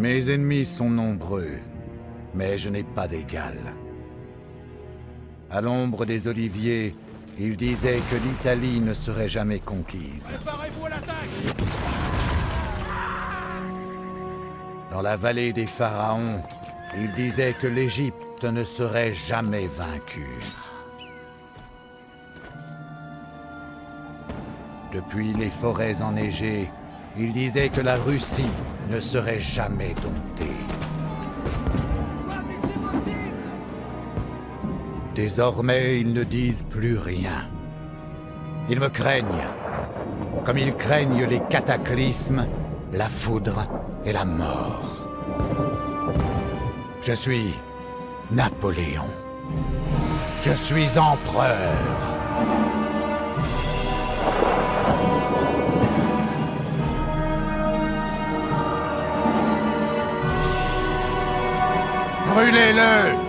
Mes ennemis sont nombreux, mais je n'ai pas d'égal. À l'ombre des oliviers, il disait que l'Italie ne serait jamais conquise. Préparez-vous à l'attaque! Dans la vallée des pharaons, il disait que l'Égypte ne serait jamais vaincue. Depuis les forêts enneigées, il disait que la Russie ne serait jamais domptée. Désormais, ils ne disent plus rien. Ils me craignent, comme ils craignent les cataclysmes, la foudre et la mort. Je suis Napoléon. Je suis empereur. Brûlez-le!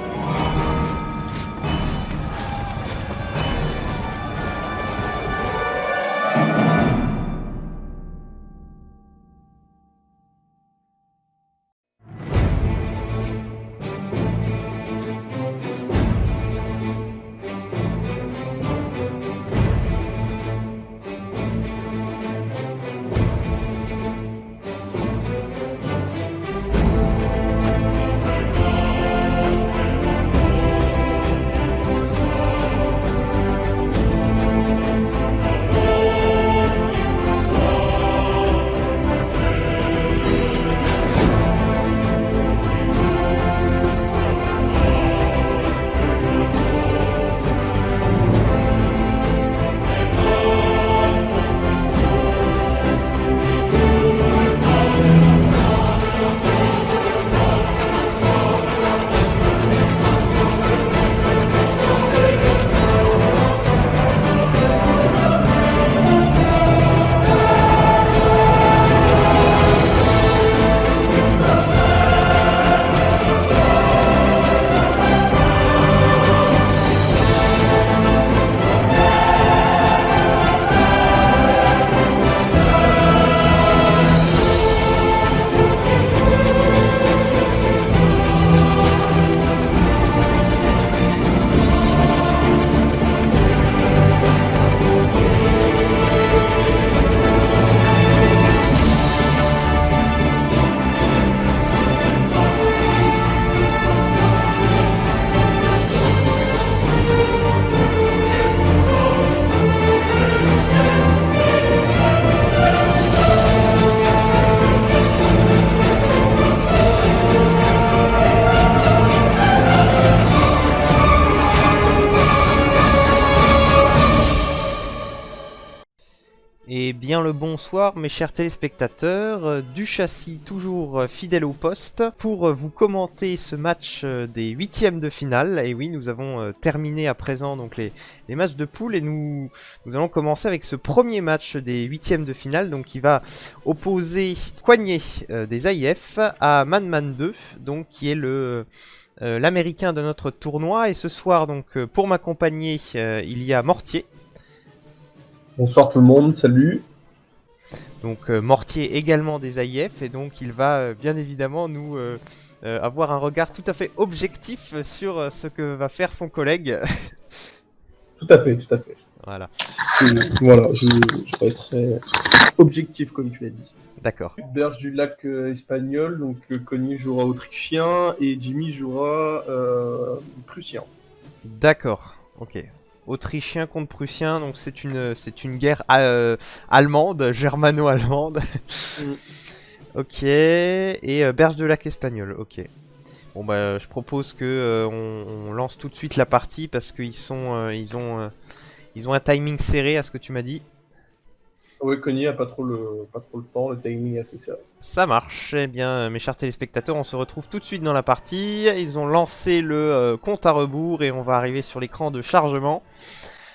Et bien le bonsoir mes chers téléspectateurs, du châssis toujours fidèle au poste pour vous commenter ce match des huitièmes de finale. Et oui, nous avons terminé à présent donc les matchs de poule et nous allons commencer avec ce premier match des huitièmes de finale donc qui va opposer Coignet des AIF à Man 2 donc qui est l'américain de notre tournoi. Et ce soir donc pour m'accompagner il y a Mortier. Bonsoir tout le monde, salut. Donc Mortier également des AIF et donc il va bien évidemment nous avoir un regard tout à fait objectif sur ce que va faire son collègue. Tout à fait, tout à fait. Voilà. Voilà, je vais être très objectif comme tu l'as dit. D'accord. Berge du lac espagnol, donc Conny jouera autrichien et Jimmy jouera prussien. D'accord, ok. Autrichien contre prussien, donc c'est une guerre allemande, germano-allemande. Ok, et Berge de lac espagnol, ok. Bon bah je propose que on lance tout de suite la partie parce qu'ils ils ont un timing serré à ce que tu m'as dit. Oui, Conny a pas trop le temps, le timing est assez serré. Ça marche, eh bien mes chers téléspectateurs, on se retrouve tout de suite dans la partie. Ils ont lancé le compte à rebours et on va arriver sur l'écran de chargement.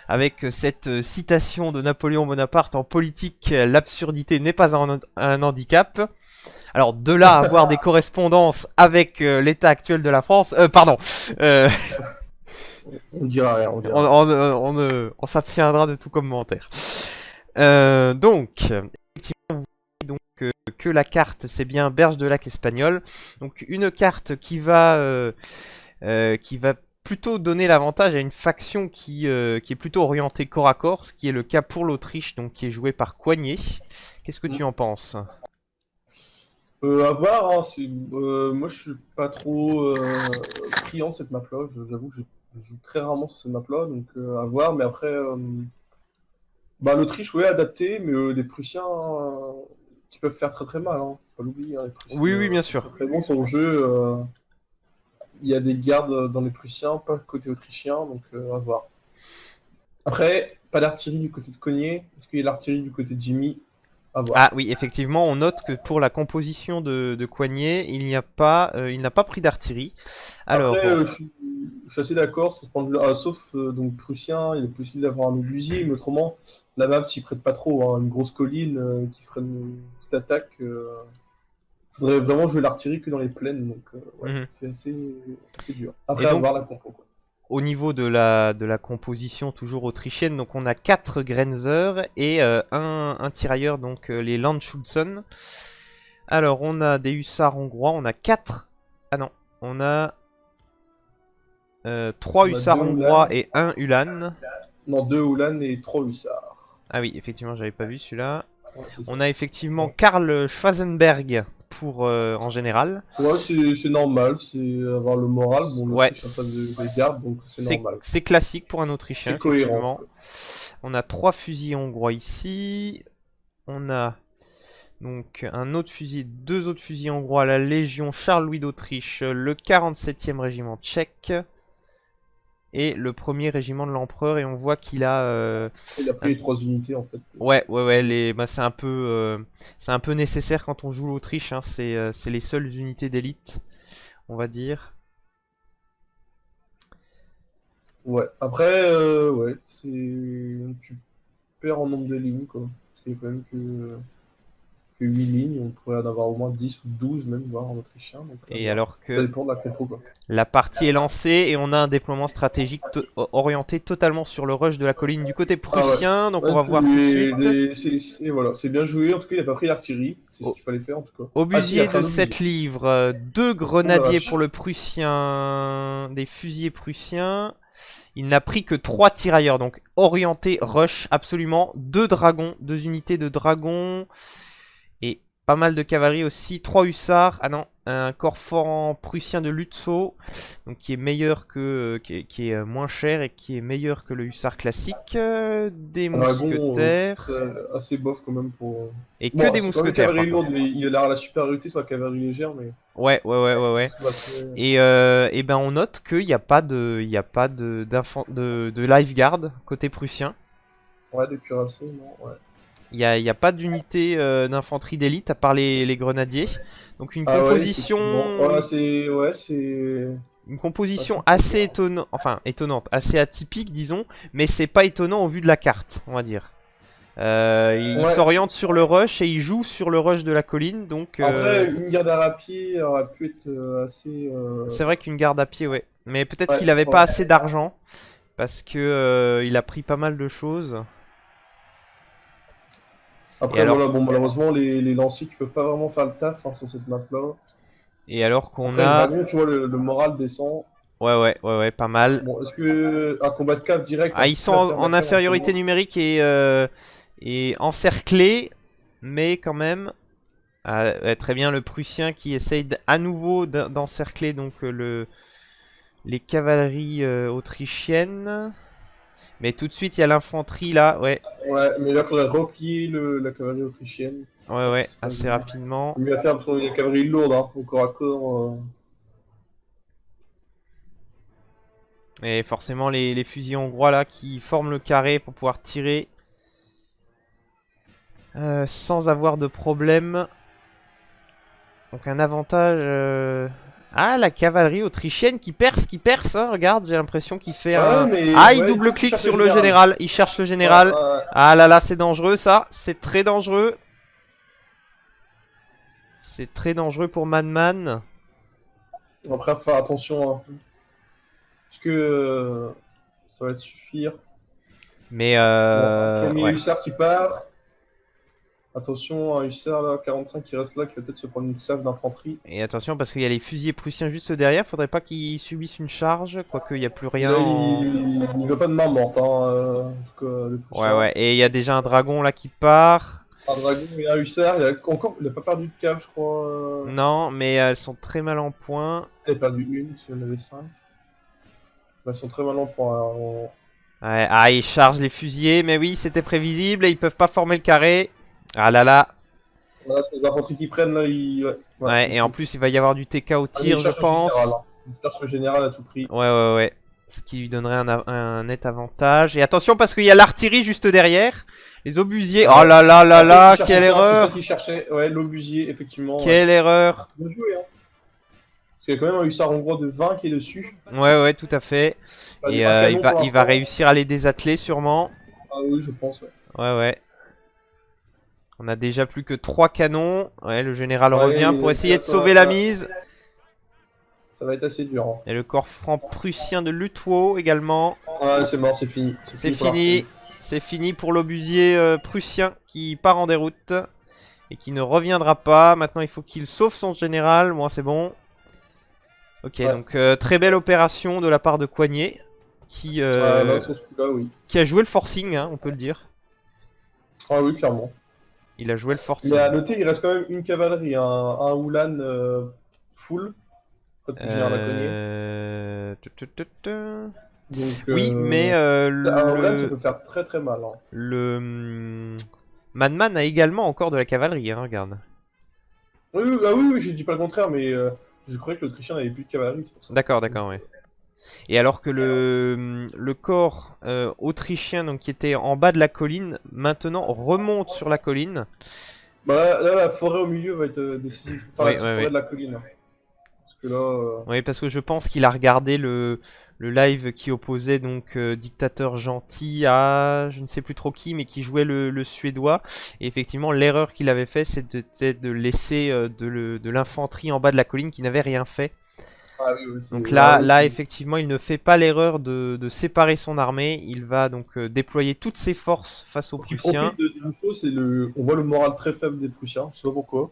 Avec cette citation de Napoléon Bonaparte: en politique, l'absurdité n'est pas un handicap. Alors de là à avoir des correspondances avec l'état actuel de la France, pardon. On dira rien, on dira. On s'abstiendra de tout commentaire. Donc, effectivement, vous voyez donc que la carte, c'est bien Berge de Lac espagnol. Donc une carte qui va plutôt donner l'avantage à une faction qui est plutôt orientée corps à corps, ce qui est le cas pour l'Autriche, donc qui est joué par Coignet. Qu'est-ce que tu en penses? À voir, hein, moi je suis pas trop friand de cette map-là. J'avoue que je joue très rarement sur cette map-là, donc à voir. Mais après, bah, l'Autriche, ouais, adapté, mais des Prussiens qui peuvent faire très très mal. Hein. Faut pas l'oublier, hein, les Prussiens Oui, oui, bien sont sûr. très très bons sur le jeu. Il y a des gardes dans les Prussiens, pas côté autrichien, donc à voir. Après, pas d'artillerie du côté de Cogné. Est-ce qu'il y a l'artillerie du côté de Jimmy? À voir. Ah oui, effectivement, on note que pour la composition de Coignet, il n'a pas pris d'artillerie. Alors, Après, je suis assez d'accord sur ce point de vue-là. Sauf donc Prussien, il est possible d'avoir un obusier, mais autrement, la map s'y prête pas trop. Hein. Une grosse colline qui freine toute attaque. Faudrait vraiment jouer l'artillerie que dans les plaines, donc ouais, mhm. c'est assez dur. Après, Et donc, avoir la compo, quoi. au niveau de la composition toujours autrichienne, donc on a 4 Grenzer et un tirailleur, donc les Landschützen. Alors, on a des hussards hongrois, on a 4... Ah non, on a 3 On a hussards 2 hongrois Ulan. et 1 Ulan. Non, 2 Ulan et 3 hussards. Ah oui, effectivement, j'avais pas vu celui-là. Ouais, c'est ça. On a effectivement Karl Schwarzenberg pour en général. Ouais, c'est normal, c'est avoir le moral. Bon, Ouais, l'Autriche a pas de garde, donc c'est normal. c'est classique pour un Autrichien, C'est cohérent. effectivement. On a 3 fusils hongrois ici. On a donc deux autres fusils hongrois, la Légion Charles-Louis d'Autriche, le 47e régiment tchèque et le 1er régiment de l'Empereur. Et on voit qu'il a... Il a pris les 3 unités en fait. Ouais, bah, c'est un peu nécessaire quand on joue l'Autriche, hein, c'est les seules unités d'élite, on va dire. Ouais, après, ouais, tu perds en nombre de lignes, quoi. Parce qu'il y a quand même que 8 lignes, on pourrait en avoir au moins 10 ou 12 même, voire en autrichien. Donc, Et ouais. alors Ça que dépend de la compo, quoi. la partie est lancée et on a un déploiement stratégique orienté totalement sur le rush de la colline du côté prussien, donc on va voir tout de suite. Voilà, c'est bien joué, en tout cas il n'a pas pris l'artillerie, c'est ce Oh. qu'il fallait faire en tout cas. Obusier Ah si, il a pris de un obusier. 7 livres, 2 Oh la grenadiers vache. pour le prussien, des fusiliers prussiens. Il n'a pris que 3 tirailleurs, donc orienté rush absolument. 2 dragons, 2 unités de dragons. Et pas mal de cavalerie aussi. 3 hussards. Ah non, un corps fort prussien de Lützow. Donc qui est meilleur que. Qui est moins cher et qui est meilleur que le hussard classique. Des Un dragon mousquetaires. assez bof quand même pour. Et que Bon, des c'est quand même une mousquetaires. cavalerie Par contre. lourde, il a la supériorité sur la cavalerie légère, mais. Ouais. Bah, c'est- Et ben on note qu'il n'y a pas de lifeguard côté prussien. Ouais, des cuirassés, non, ouais. Il n'y a pas d'unité d'infanterie d'élite à part les grenadiers. Donc une Ah ouais, composition, effectivement. C'est. une composition assez étonnante, assez atypique disons, mais c'est pas étonnant au vu de la carte, on va dire. Il Ouais. s'oriente sur le rush et il joue sur le rush de la colline, donc Après, une garde à rapide aurait pu être assez. c'est vrai qu'une garde à pied, ouais. Mais peut-être Ouais, qu'il avait ouais. pas assez d'argent parce que il a pris pas mal de choses. Après, Et alors- voilà, bon, malheureusement, les lanciers qui peuvent pas vraiment faire le taf hein, sur cette map-là. Et alors qu'on Après, le a, dragon, tu vois, le moral descend. ouais, pas mal. Bon, est-ce que un combat de cave direct Ah, ils sont en infériorité numérique et encerclés, mais quand même. Ah, ouais, très bien, le Prussien qui essaye à nouveau d'encercler donc les cavaleries autrichiennes. Mais tout de suite, il y a l'infanterie là, ouais, Ouais, mais là, il faudrait replier la cavalerie autrichienne. ouais, C'est pas assez évident. rapidement. Il va faire parce qu'il y a une cavalerie lourde, hein, au corps à corps. Et forcément, les fusils hongrois là qui forment le carré pour pouvoir tirer sans avoir de problème. Donc un avantage. Ah, la cavalerie autrichienne qui perce, hein, regarde, j'ai l'impression qu'il fait un... mais, Ah, il ouais, double-clique cherche sur le général, il cherche le général. Ouais, Ah là là, c'est dangereux ça, c'est très dangereux. C'est très dangereux pour Madman. Après, faut faire attention. Hein. Parce que ça va te suffire. Mais Bon, premier ouais. hussard qui part. Attention, un hussard là, 45 qui reste là, qui va peut-être se prendre une salve d'infanterie. Et attention parce qu'il y a les fusiliers prussiens juste derrière, faudrait pas qu'ils subissent une charge, quoique il n'y a plus rien Là, en... il veut pas de main morte, hein, en tout cas, les Ouais, Prussiens. ouais, et il y a déjà un dragon là qui part. Un dragon et un hussard, il a pas perdu de cave, je crois. Non, mais elles sont très mal en point. Il a perdu une, s'il y en avait 5. Ils sont très mal en point. Alors, Ouais, ah, ils chargent les fusiliers, mais oui, c'était prévisible et ils peuvent pas former le carré. Ah là là. là, c'est les infanteries qui prennent, là, Ouais, et en plus, il va y avoir du TK au tir, je pense. Il cherche le général à tout prix. Ouais, ouais, ouais. Ce qui lui donnerait un net avantage. Et attention, parce qu'il y a l'artillerie juste derrière. Les obusiers. Oh là là là là, quelle C'est erreur! ça qu'il cherchait, ouais, l'obusier, effectivement. Quelle erreur! Bien joué, hein. Parce qu'il y a quand même un hussard hongrois de 20 qui est dessus. Ouais, ouais, tout à fait. Enfin, Et pas canon pour il va l'instant. réussir à les désatteler, sûrement. Ah oui, je pense, ouais. Ouais, ouais. On a déjà plus que 3 canons. Ouais, le général Ouais, revient pour essayer de sauver la mise. Ça va être assez dur. Hein. Et le corps franc prussien de Lutwo également. Ouais, c'est mort, c'est fini. C'est pour la fini. Russie. C'est fini pour l'obusier prussien qui part en déroute. Et qui ne reviendra pas. Maintenant, il faut qu'il sauve son général. Bon, c'est bon. Ok, Ouais. donc très belle opération de la part de Coignet. Qui Là, sur ce coup-là, oui. a joué le forcing, hein, on peut le dire. Ah oui, clairement. Il a joué le forcing. Mais à noter, il reste quand même une cavalerie, un Ulan full. Près de général à Coignet. Donc, Oui, mais un Ulan, ça peut faire très très mal. Hein. le Madman a également encore de la cavalerie, hein, regarde. Oui, oui, ah oui, oui, je dis pas le contraire, mais je croyais que l'Autrichien n'avait plus de cavalerie, c'est pour ça. D'accord, d'accord, ouais. Et alors que le corps autrichien donc, qui était en bas de la colline, maintenant remonte sur la colline. Bah là, la forêt au milieu va être décisive. Enfin, Oui, la petite oui, forêt oui. de la colline. Hein. Parce que là... Oui, parce que je pense qu'il a regardé le live qui opposait donc Dictateur Gentil à je ne sais plus trop qui, mais qui jouait le suédois. Et effectivement, l'erreur qu'il avait fait, c'était de laisser de l'infanterie en bas de la colline qui n'avait rien fait. Ah oui, oui, Donc ah oui, là, effectivement, il ne fait pas l'erreur de séparer son armée. Il va donc déployer toutes ses forces face aux il Prussiens. profite d'une chose, c'est on voit le moral très faible des Prussiens, je sais pas pourquoi.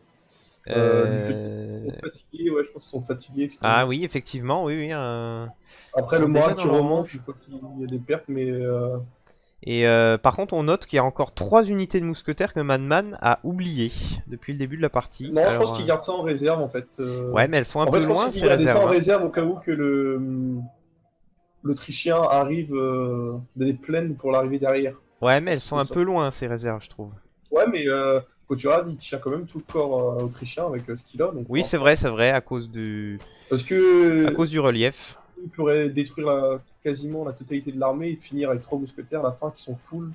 Du fait qu'ils sont fatigués, ouais, je pense qu'ils sont fatigués. Etc. Ah oui, effectivement, oui, oui. Après, ils le sont moral déjà qui dans leur remonte, manche. une fois qu'il y a des pertes, mais... Et par contre, on note qu'il y a encore 3 unités de mousquetaires que Madman a oubliées depuis le début de la partie. Non, je Alors, pense qu'il garde ça en réserve, en fait. Ouais, mais elles sont un En peu fait, je pense loin, qu'il ces gardait ça en réserves. Hein. réserve au cas où que l'Autrichien arrive dans des plaines pour l'arrivée derrière. Ouais, mais elles sont un ça. peu loin, ces réserves, je trouve. Ouais, mais Couturade, il tient quand même tout le corps autrichien avec ce qu'il a. Donc, Oui, c'est vrai, à cause du Parce que relief. il pourrait détruire quasiment la totalité de l'armée et finir avec 3 mousquetaires à la fin qui sont full.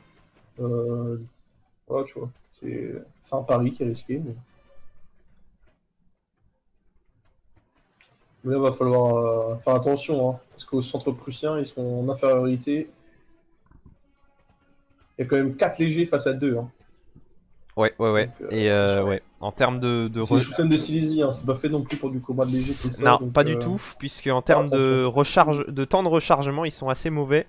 Voilà, tu vois. C'est un pari qui est risqué. Mais là, il va falloir faire attention, hein, parce qu'au centre prussien, ils sont en infériorité. Il y a quand même 4 légers face à 2. Hein. Ouais, ouais, ouais. Donc, Et ouais, en termes de c'est le shoot'em de Silésie, hein. C'est pas fait non plus pour du combat de léger comme ça. non, donc, pas du tout, puisque en termes de recharge, de temps de rechargement, ils sont assez mauvais.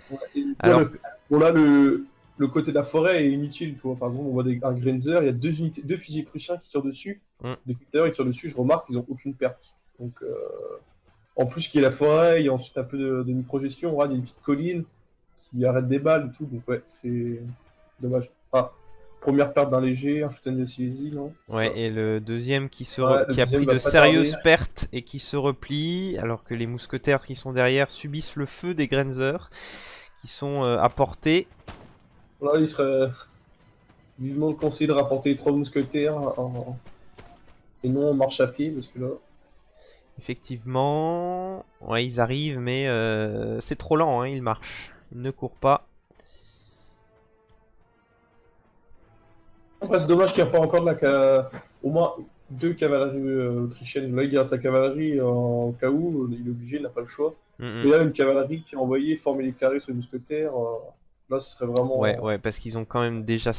Ouais, Alors, bon là, le côté de la forêt est inutile. Tu vois. Par exemple, on voit un Grenzer, il y a 2 fusils prussiens qui tirent dessus. Depuis tout à l'heure, ils tirent dessus, je remarque qu'ils n'ont aucune perte. Donc, en plus qu'il y a la forêt, il y a ensuite un peu de micro-gestion, il y a une petite colline qui arrête des balles et tout. Donc ouais, c'est dommage. Ah, première perte d'un léger, un shoot'em de Silésie, non? ouais, ça. et le deuxième qui Le a deuxième pris va de pas sérieuses tarder. pertes et qui se replie, alors que les mousquetaires qui sont derrière subissent le feu des Grenzer, qui sont à portée. Là, il serait vivement conseillé de rapporter les 3 mousquetaires et non en marche à pied, parce que là... Effectivement, ouais, ils arrivent, mais c'est trop lent, hein, ils marchent. Ils ne courent pas. Après, c'est dommage qu'il n'y a pas encore au moins 2 cavaleries autrichiennes. Là, il garde sa cavalerie en cas où, il est obligé, il n'a pas le choix. Mm, Mais là, une cavalerie qui est envoyée former les carrés sur les mousquetaires, là, ce serait vraiment... Ouais, ouais, parce qu'ils ont quand même déjà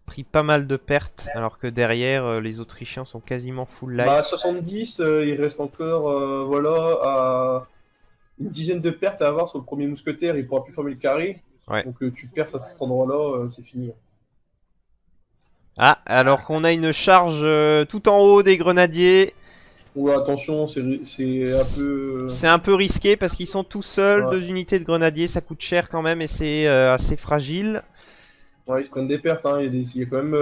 pris pas mal de pertes, alors que derrière, les Autrichiens sont quasiment full life. Bah, 70, il reste encore voilà, à une dizaine de pertes à avoir sur le premier mousquetaire, il pourra plus former le carré. Ouais. Donc tu perds à cet endroit-là, c'est fini. Ah, alors qu'on a une charge tout en haut des grenadiers. Ou attention, c'est un peu... C'est un peu risqué parce qu'ils sont tout seuls. Ouais. 2 unités de grenadiers, ça coûte cher quand même et c'est assez fragile. Ouais, ils se prennent des pertes, hein. Il y a quand même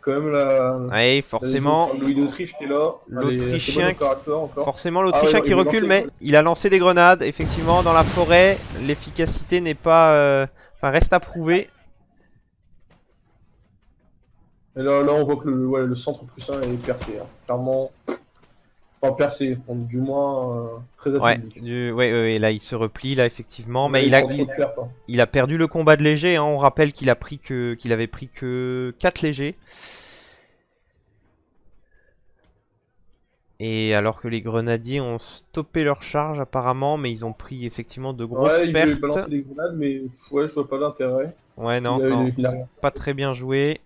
Ouais, la forcément. Louis d'Autriche qui est là. L'Autrichien Encore. Forcément, Ah ouais, l'Autrichien non, qui il veut recule, lancer- mais il a lancé des grenades. Effectivement, dans la forêt, l'efficacité n'est pas... Enfin, reste à prouver. Et là, on voit que le centre prussien est percé, hein. Clairement, pas percé, du moins très Ouais, affaibli. ouais, là, il se replie, là, effectivement. Mais Il prend trop de pertes, hein. il a perdu le combat de léger. Hein. On rappelle qu'il avait pris que 4 légers. Et alors que les grenadiers ont stoppé leur charge apparemment, mais ils ont pris effectivement de grosses Ouais, il veut pertes. balancer des grenades, mais ouais, je vois pas l'intérêt. Ouais, non, Il a c'est rien. pas très bien joué.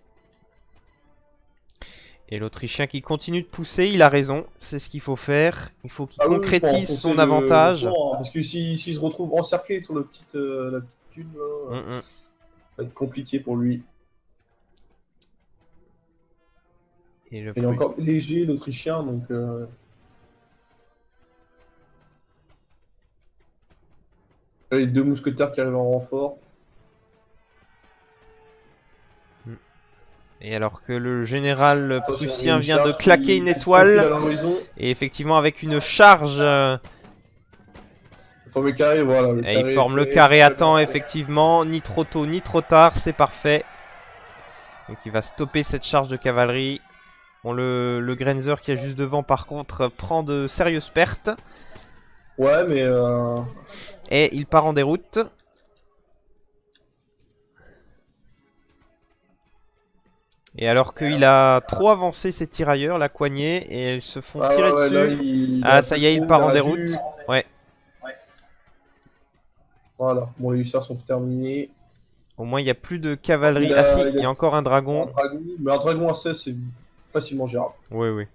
Et l'Autrichien qui continue de pousser, il a raison, c'est ce qu'il faut faire. Il faut qu'il Ah oui, il faut concrétise enfoncer son le avantage. flanc, hein, parce que s'il se retrouve encerclé sur la petite dune, là, Mm. ça va être compliqué pour lui. Et le Il est encore léger, l'Autrichien, donc... les 2 mousquetaires qui arrivent en renfort. Et alors que le général Attention, il y a prussien une vient de charge claquer une qui se profile à étoile. l'horizon. Et effectivement avec une charge, Il forme le carré, voilà. Le et carré il forme est le fait, carré c'est à très temps bien. effectivement, ni trop tôt ni trop tard, c'est parfait. Donc il va stopper cette charge de cavalerie. Bon, le Grenzer qui est juste devant par contre prend de sérieuses pertes. Ouais, mais... Et il part en déroute. Et alors qu'il a trop avancé ses tirailleurs, la coignée, et ils se font tirer ouais, là, dessus. il Ah, a ça plus y est, il trop, part en a déroute. dû- Ouais. Voilà, bon, les hussards sont terminés. Au moins, il n'y a plus de cavalerie. Il Ah a- si, il il y a- a encore un Un dragon. dragon, mais un dragon à 16, c'est facilement gérable. Oui, oui.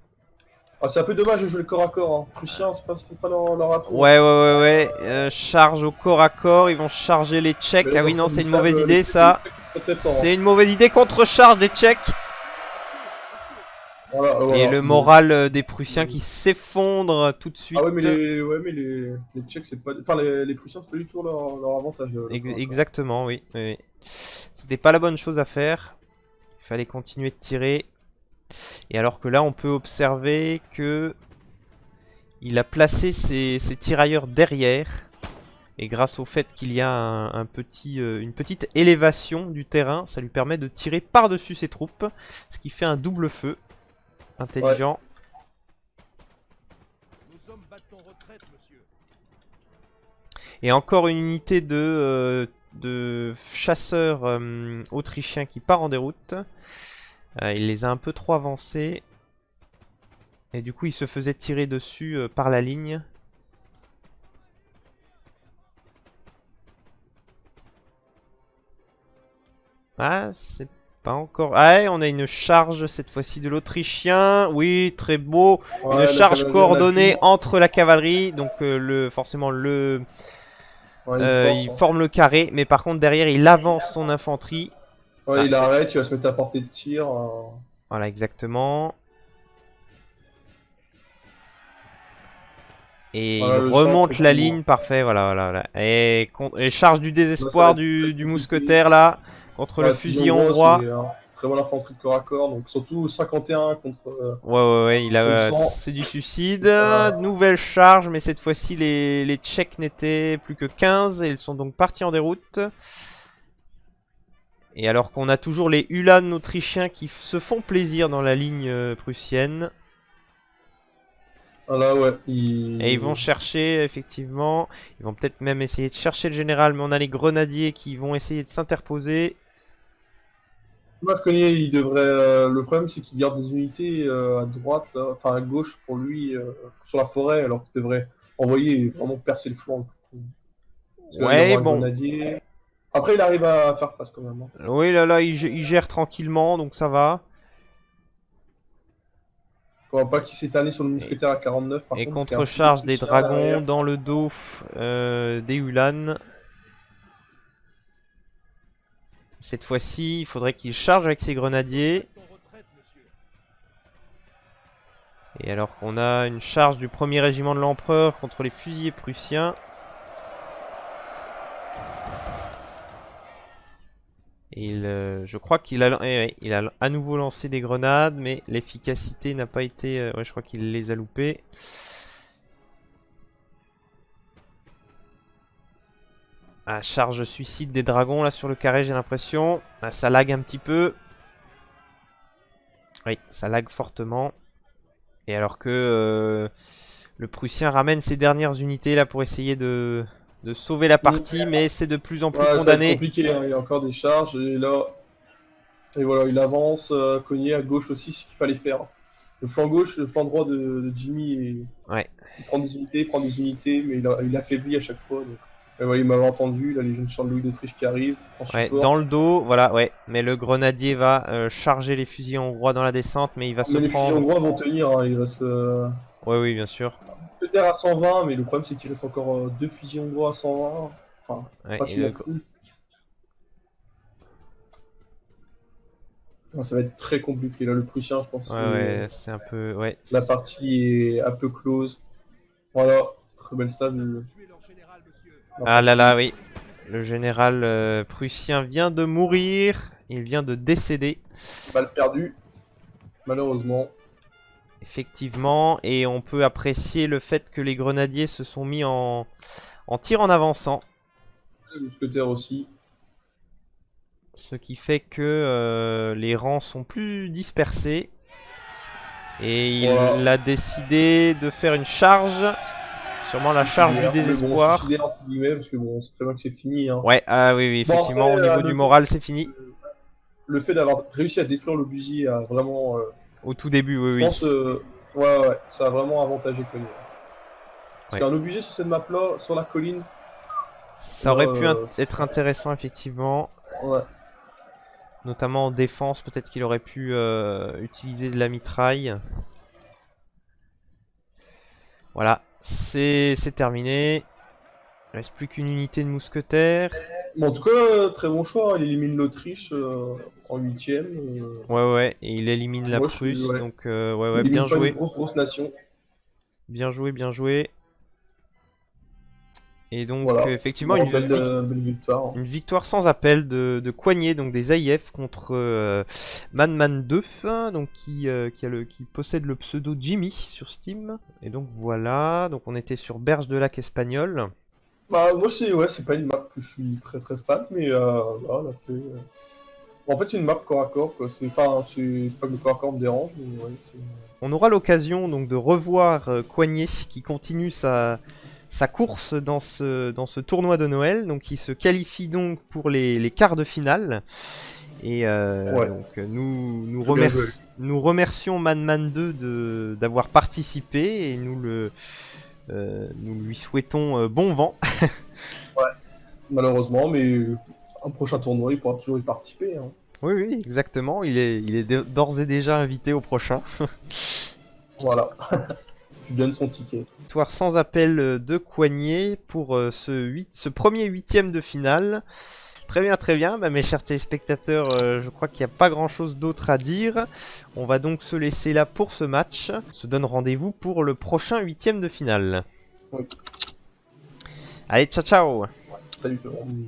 Ah, c'est un peu dommage de jouer le corps à corps, hein. Prussiens, c'est pas leur atout. Ouais. Charge au corps à corps. Ils vont charger les Tchèques. Mais Ah oui, bon, non, comme c'est ils une savent, mauvaise les idée, Tchèques, ça. les Tchèques sont très forts, hein. C'est une mauvaise idée. Contre-charge des Tchèques. Voilà, Et le moral des Prussiens qui s'effondre tout de suite. Ah ouais, mais les Tchèques, c'est pas... Enfin, les Prussiens, c'est pas du tout leur avantage. Exactement, oui. C'était pas la bonne chose à faire. Il fallait continuer de tirer. Et alors que là, on peut observer que il a placé ses tirailleurs derrière. Et grâce au fait qu'il y a une petite élévation du terrain, ça lui permet de tirer par-dessus ses troupes. Ce qui fait un double feu. Intelligent. Et encore une unité de chasseurs autrichiens qui part en déroute. Il les a un peu trop avancés. Et du coup, il se faisait tirer dessus par la ligne. Ah, c'est pas encore... Ah, ouais, on a une charge cette fois-ci de l'Autrichien. Oui, très beau. Ouais, Une la charge cavalerie coordonnée en appui. entre la cavalerie. Donc forcément, Ouais, il force, hein. forme le carré. Mais par contre, derrière, il avance son infanterie. Ouais, il arrête, il va se mettre à portée de tir. Voilà, exactement. Et Voilà, il le remonte centre la qui- ligne, parfait, voilà. Et charge du désespoir Là, ça va être très du compliqué. mousquetaire là, contre le Ouais, fusil hongrois, hongrois. c'est très bonne infanterie de corps à corps, donc surtout 51 contre... Ouais, il a, Contre 100. c'est du suicide. Ouais. Nouvelle charge, mais cette fois-ci les Tchèques n'étaient plus que 15 et ils sont donc partis en déroute. Et alors qu'on a toujours les Uhlans autrichiens qui se font plaisir dans la ligne prussienne. Ah là, ouais, Et ils vont chercher, effectivement, ils vont peut-être même essayer de chercher le général, mais on a les grenadiers qui vont essayer de s'interposer. Moi, je connais, il devrait... le problème, c'est qu'il garde des unités à droite, là, enfin à gauche, pour lui, sur la forêt, alors qu'il devrait envoyer et vraiment percer le flanc. Parce que là, il Ouais, aura un bon. grenadier. Après, il arrive à faire face quand même, hein. Oui, là, il gère tranquillement, donc ça va. Faut pas qu'il s'éternise sur le mousquetaire à 49, par Et contre. contre-charge des dragons derrière. dans le dos des Uhlans. Ils Cette fois-ci, il faudrait qu'il charge avec ses grenadiers. Et alors qu'on a une charge du 1er régiment de l'Empereur contre les fusiliers prussiens. Et je crois qu'il a, il a à nouveau lancé des grenades, mais l'efficacité n'a pas été... ouais, je crois qu'il les a loupées. Ah, charge suicide des dragons là sur le carré, j'ai l'impression. Ah, ça lag un petit peu. Oui, ça lag fortement. Et alors que le Prussien ramène ses dernières unités là pour essayer de sauver la partie, mais c'est de plus en plus condamné. C'est compliqué, hein. Il y a encore des charges, et là... Et voilà, il avance, cogné à gauche aussi, ce qu'il fallait faire. Le flanc gauche, le flanc droit de Jimmy, ouais. Il prend des unités, mais il affaiblit à chaque fois. Donc... Et ouais, il m'avait entendu, là, les jeunes Charles Louis d'Autriche qui arrivent. Ouais, dans le dos, voilà, ouais. Mais le grenadier va charger les fusils hongrois dans la descente, mais il va se les prendre... fusils hongrois vont tenir, hein, il reste... Ouais, oui, bien sûr. Peut-être à 120, mais le problème c'est qu'il reste encore 2 fusils hongrois à 120. Enfin, ouais, pas qu'il fout. Ça va être très compliqué, là, le Prussien, je pense. Ouais, c'est un peu... Ouais. La partie est un peu close. Voilà, très belle salle. Ah là là, oui. Le général prussien vient de mourir. Il vient de décéder. Balle perdue, malheureusement. Effectivement, et on peut apprécier le fait que les grenadiers se sont mis en tir en avançant. Les mousquetaires aussi. Ce qui fait que les rangs sont plus dispersés. Et il a décidé de faire une charge. Sûrement la charge du désespoir. Bon, parce que bon, on sait très bien que c'est fini. Hein. Ouais, ah oui, oui, effectivement, bon, après, au niveau du moral, c'est fini. Le fait d'avoir réussi à détruire l'obusier a vraiment... Au tout début, oui, je pense, ouais, ça a vraiment avantagé Cogné. Parce qu'un obusier sur cette map-là, sur la colline... Ça aurait pu être intéressant, effectivement. Ouais. Notamment en défense, peut-être qu'il aurait pu utiliser de la mitraille. Voilà, c'est terminé. Il ne reste plus qu'une unité de mousquetaires. Bon, en tout cas, très bon choix. Il élimine l'Autriche en 8ème. Ouais, et il élimine la Prusse. Donc, ouais, bien joué. Une grosse nation. Bien joué, bien joué. Et donc, voilà. Effectivement, une victoire sans appel de Coignet, donc des AIF contre Man 2, donc qui possède le pseudo Jimmy sur Steam. Et donc voilà, donc on était sur Berge de Lac espagnol. Bah moi c'est pas une map que je suis très fan, mais voilà, en fait c'est une map corps à corps, quoi. C'est pas que le corps à corps me dérange, mais ouais, on aura l'occasion donc de revoir Coignet qui continue sa course dans ce tournoi de Noël, donc il se qualifie donc pour les quarts de finale. Et donc nous remercions Man 2 d'avoir participé et nous lui souhaitons bon vent. Ouais, malheureusement, mais un prochain tournoi, il pourra toujours y participer. Hein. Oui, exactement. Il est d'ores et déjà invité au prochain. Voilà. Tu donnes son ticket. Victoire sans appel de Coignet pour ce premier 8ème de finale. Très bien. Bah, mes chers téléspectateurs, je crois qu'il n'y a pas grand chose d'autre à dire. On va donc se laisser là pour ce match. On se donne rendez-vous pour le prochain 8ème de finale. Oui. Allez, ciao. Salut tout le monde.